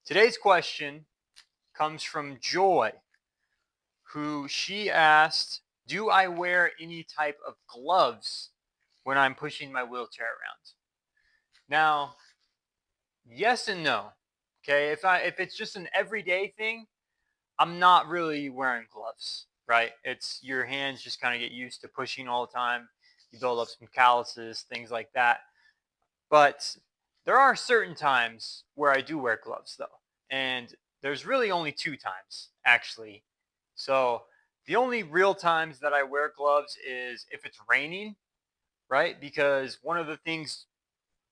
Today's question comes from Joy, who she asked, do I wear any type of gloves when I'm pushing my wheelchair around? Now, yes and no. Okay, if it's just an everyday thing, I'm not really wearing gloves, right? It's your hands just kind of get used to pushing all the time. You build up some calluses, things like that. But there are certain times where I do wear gloves though. And there's really only two times actually. So the only real times that I wear gloves is if it's raining, right? Because one of the things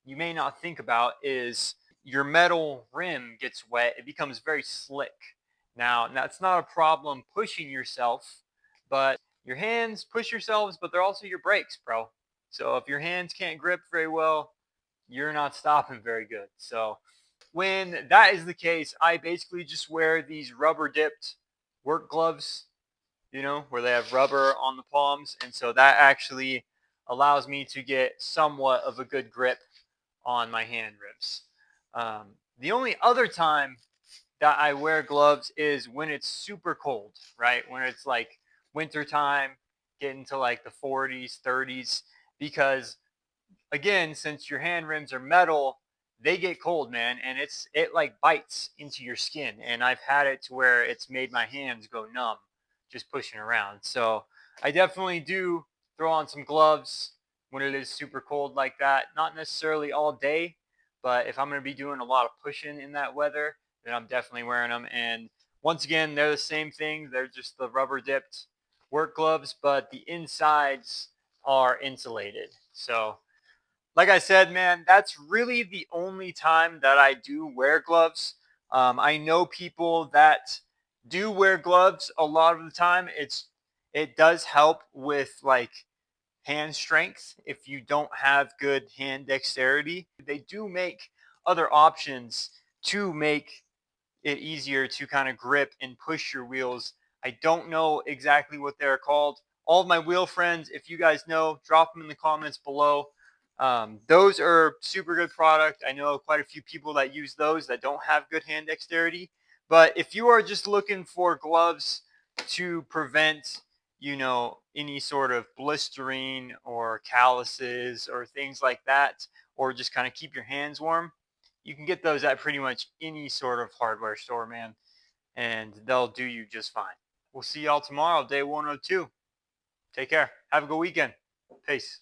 you may not think about is your metal rim gets wet, it becomes very slick. Now, that's not a problem pushing yourself, but your hands push yourselves, but they're also your brakes, bro. So if your hands can't grip very well, you're not stopping very good. So when that is the case, I basically just wear these rubber dipped work gloves, where they have rubber on the palms. And so that actually allows me to get somewhat of a good grip on my hand ribs. The only other time that I wear gloves is when it's super cold, right? When it's like winter time, getting to like the 40s, 30s, because again, since your hand rims are metal, they get cold, man, and it like bites into your skin. And I've had it to where it's made my hands go numb just pushing around. So I definitely do throw on some gloves when it is super cold like that. Not necessarily all day, but if I'm going to be doing a lot of pushing in that weather, then I'm definitely wearing them. And once again, they're the same thing. They're just the rubber dipped work gloves, but the insides are insulated. So like I said, man, that's really the only time that I do wear gloves. I know people that do wear gloves a lot of the time. It does help with like hand strength if you don't have good hand dexterity. They do make other options to make it easier to kind of grip and push your wheels. I don't know exactly what they're called. All of my wheel friends, if you guys know, drop them in the comments below. Those are super good product. I know quite a few people that use those that don't have good hand dexterity. But if you are just looking for gloves to prevent, any sort of blistering or calluses or things like that, or just kind of keep your hands warm, you can get those at pretty much any sort of hardware store, man, and they'll do you just fine. We'll see y'all tomorrow, day 102. Take care. Have a good weekend. Peace.